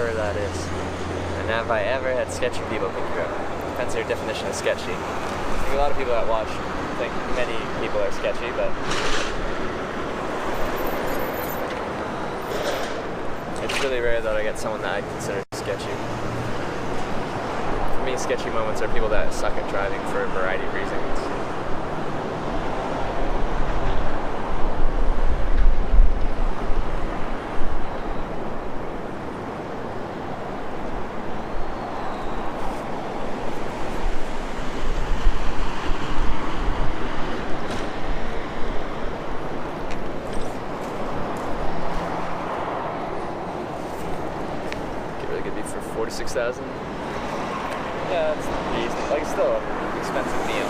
whatever that is. And have I ever had sketchy people pick you up? Depends on your definition of sketchy. I think a lot of people that watch think many people are sketchy, but it's really rare that I get someone that I consider sketchy. For me, sketchy moments are people that suck at driving for a variety of reasons. For 46,000. Yeah, it's decent. Like, it's still an expensive meal.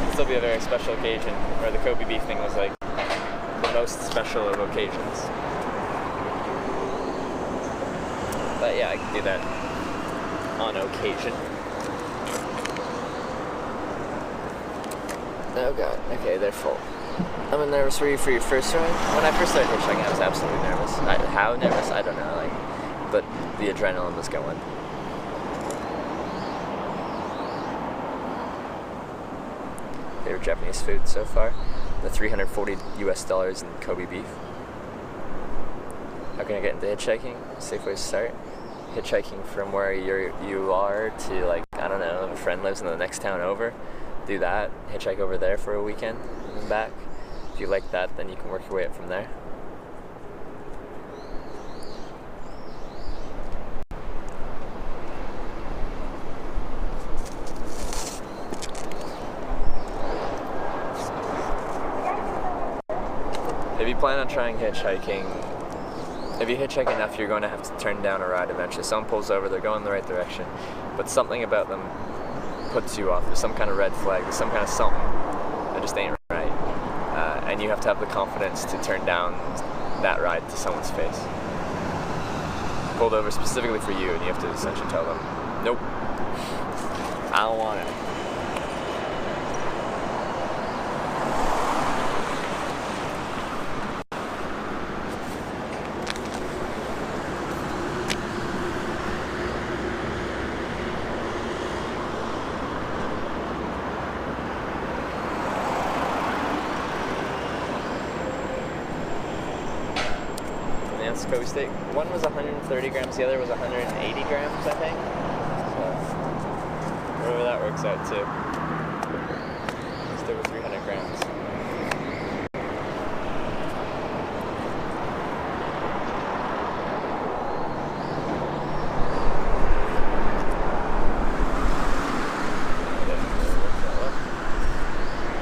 It'll still be a very special occasion, where the Kobe beef thing was like the most special of occasions. But yeah, I can do that on occasion. Oh god, okay, they're full. I'm nervous. Were you for your first ride? When I first started hitchhiking, I was absolutely nervous. How nervous? I don't know. But the adrenaline was going. Favorite Japanese food so far? The $340 US in Kobe beef. How can I get into hitchhiking? Safe way to start. Hitchhiking from where you are to, like, I don't know, a friend lives in the next town over. Do that. Hitchhike over there for a weekend and then back. If you like that, then you can work your way up from there. If you plan on trying hitchhiking, if you hitchhike enough, you're going to have to turn down a ride eventually. Someone pulls over, they're going in the right direction, but something about them puts you off. There's some kind of red flag, there's some kind of something that just ain't right. And you have to have the confidence to turn down that ride to someone's face. Pulled over specifically for you, and you have to essentially tell them, nope, I don't want it. Kobe steak. One was 130 grams, the other was 180 grams, I think. So, whatever that works out to. Still with 300 grams.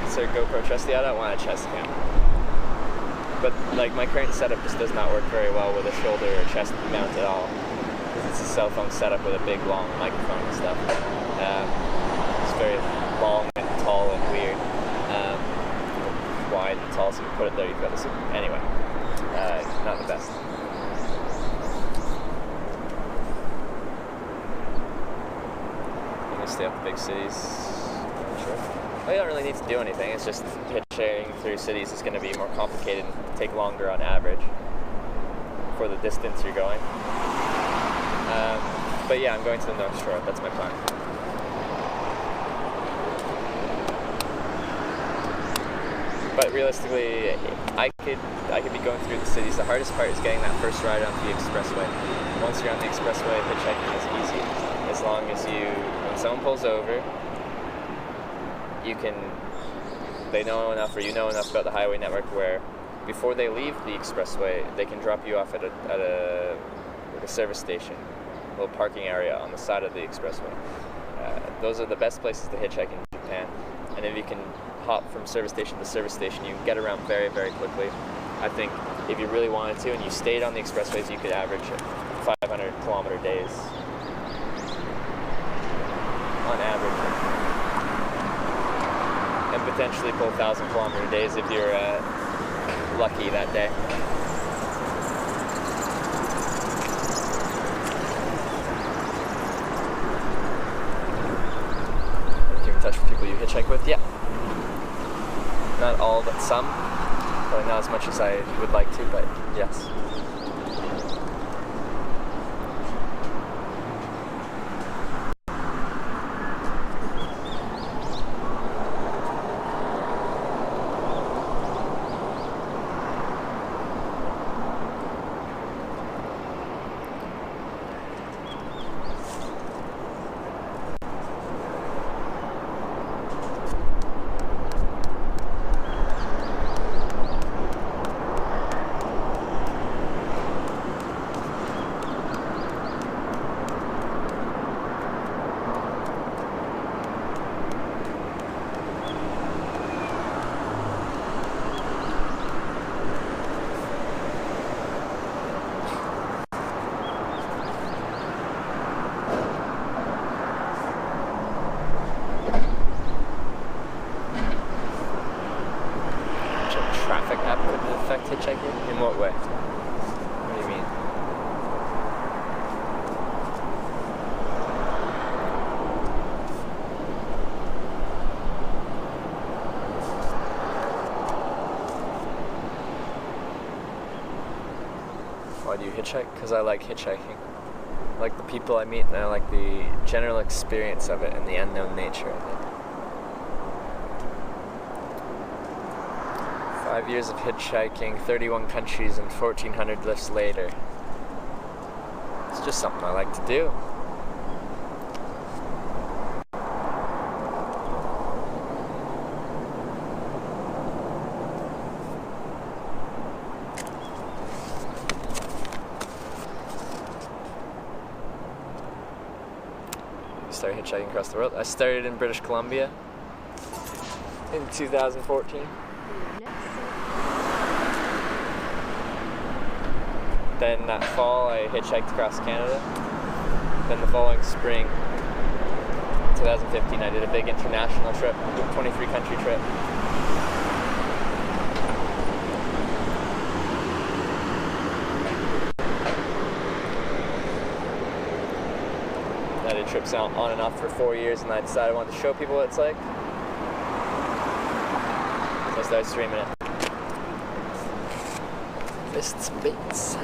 Is there a GoPro trusty? I don't want a chest cam. But like my current setup just does not work very well with a shoulder or chest mount at all, because it's a cell phone setup with a big long microphone and stuff. It's very long and tall and weird, wide and tall. So you put it there, you've got to. Anyway, not the best. I'm gonna stay up the big cities. Sure. Well, you don't really need to do anything. It's just hitchhiking through cities is going to be more complicated and take longer on average for the distance you're going. But yeah, I'm going to the North Shore. That's my plan. But realistically, I could be going through the cities. The hardest part is getting that first ride on the expressway. Once you're on the expressway, hitchhiking is easy. As long as when someone pulls over, they know enough, or you know enough about the highway network where before they leave the expressway, they can drop you off at a service station, a little parking area on the side of the expressway. Those are the best places to hitchhike in Japan. And if you can hop from service station to service station, you can get around very, very quickly. I think if you really wanted to and you stayed on the expressways, you could average 500 kilometer days on average. And potentially pull 1,000 kilometer days if you're lucky that day. Keep in touch with people you hitchhike with? Yeah. Not all, but some. Probably not as much as I would like to, but yes. Why do you hitchhike? Because I like hitchhiking. I like the people I meet, and I like the general experience of it and the unknown nature of it. 5 years of hitchhiking, 31 countries, and 1,400 lifts later. It's just something I like to do. Started hitchhiking across the world. I started in British Columbia in 2014. Then that fall I hitchhiked across Canada. Then the following spring, 2015, I did a big international trip, 23 country trip. I did trips out on and off for 4 years, and I decided I wanted to show people what it's like. So I started streaming it. Fists bits.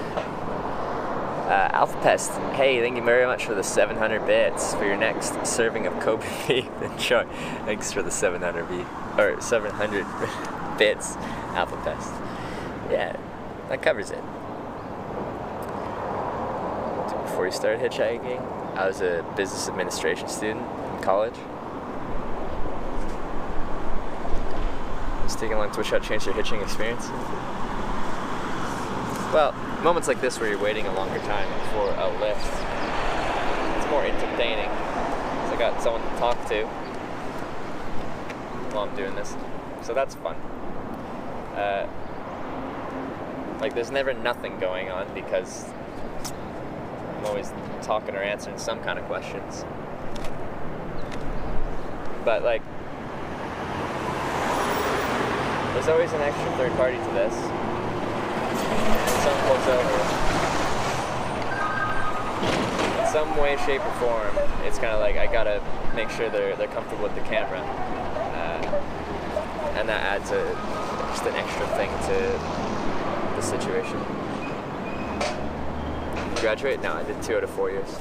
AlphaPest, hey, thank you very much for the 700 bits for your next serving of Kobe beef. Enjoy. Thanks for the 700 bits, AlphaPest. Yeah, that covers it. Before you started hitchhiking, I was a business administration student in college. Just taking along to wish how it changed your hitching experience. Well, moments like this where you're waiting a longer time for a lift, it's more entertaining. So I got someone to talk to while I'm doing this. So that's fun. Like there's never nothing going on because I'm always talking or answering some kind of questions. But like, there's always an extra third party to this. Someone pulls over. In some way, shape, or form, it's kind of like I gotta make sure they're comfortable with the camera, and that adds just an extra thing to the situation. Graduate? No, I did 2 out of 4 years.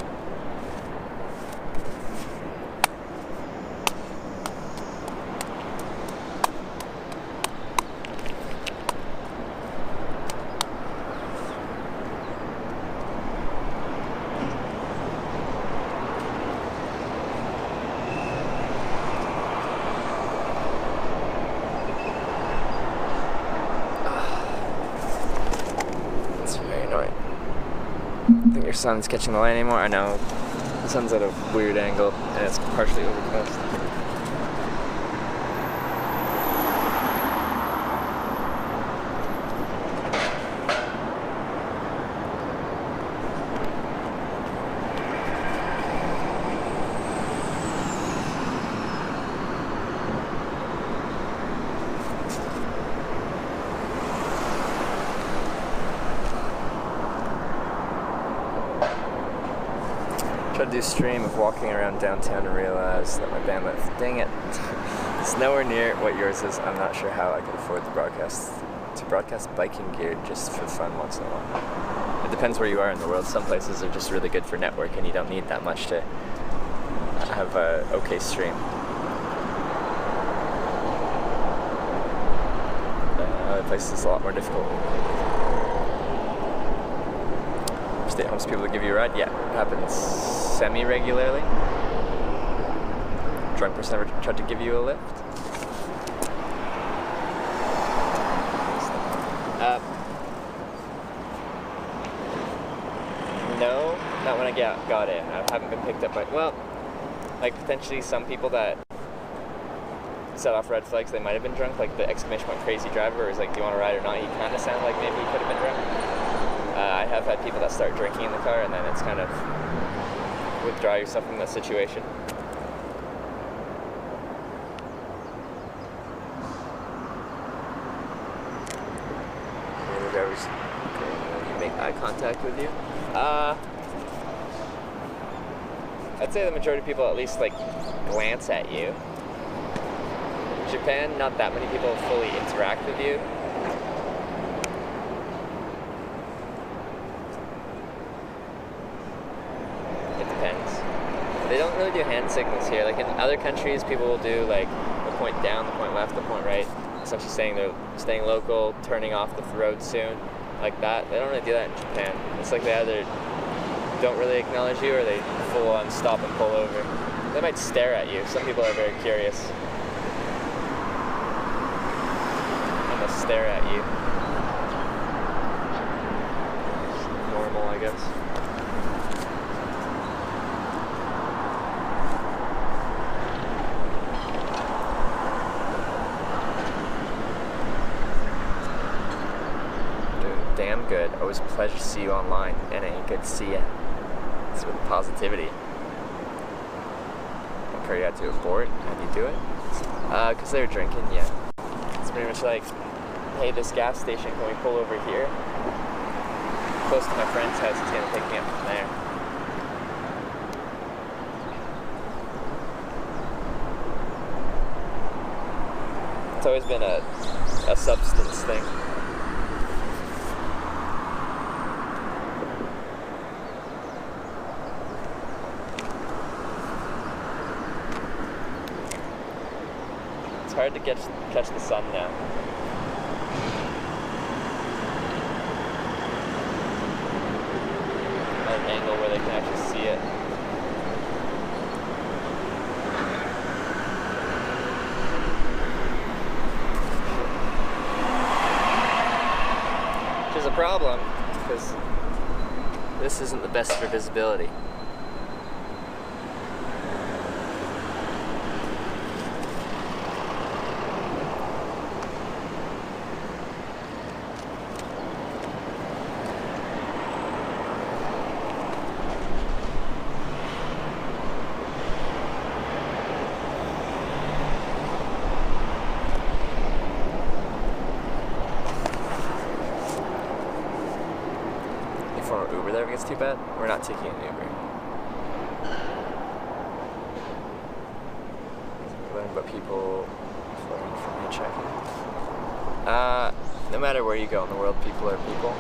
Your sun's catching the light anymore. I know the sun's at a weird angle and it's partially overcast. Tried to do a stream of walking around downtown and realized that my bandwidth, dang it, it's nowhere near what yours is. I'm not sure how I could afford to broadcast biking gear just for fun once in a while. It depends where you are in the world. Some places are just really good for network and you don't need that much to have a okay stream. Other places it's a lot more difficult. Stay at home people to give you a ride? Yeah, it happens semi-regularly. Drunk person ever tried to give you a lift? No, not when I got in. I haven't been picked up by, well, like potentially some people that set off red flags, they might have been drunk, like the exclamation point crazy driver is like, do you want to ride or not? He kind of sounded like maybe he could have been drunk. I have had people that start drinking in the car and then it's kind of withdraw yourself from that situation. The drivers make eye contact with you. I'd say the majority of people at least like glance at you. Japan, not that many people fully interact with you. really do hand signals here. Like in other countries, people will do like the point down, the point left, the point right. Essentially saying they're staying local, turning off the road soon, like that. They don't really do that in Japan. It's like they either don't really acknowledge you or they full on stop and pull over. They might stare at you. Some people are very curious. And they'll stare at you. Normal, I guess. Damn good. Always a pleasure to see you online. And good to see you. It's with positivity. I encourage you to abort. How do you do it? Because they were drinking, yeah. It's pretty much like, hey, this gas station, can we pull over here? Close to my friend's house, he's going to pick me up from there. It's always been a substance thing. It's hard to catch the sun now. At an angle where they can actually see it. Which is a problem, because this isn't the best for visibility. Before Uber that ever gets too bad, we're not taking an Uber. Learn about people flirting from hitchhiking. No matter where you go in the world, people are people.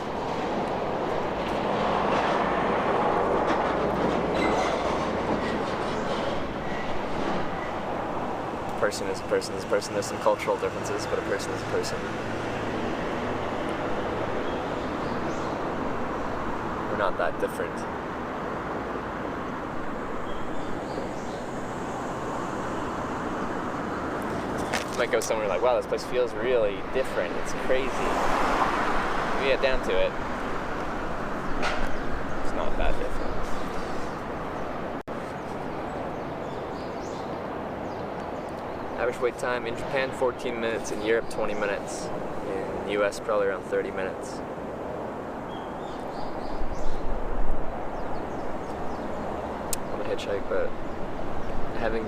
A person is a person is a person. There's some cultural differences, but a person is a person. We're not that different. You might go somewhere like, wow, this place feels really different. It's crazy. When you get down to it, it's not that different. Average wait time in Japan, 14 minutes. In Europe, 20 minutes. In the US, probably around 30 minutes. On a hitchhike, but having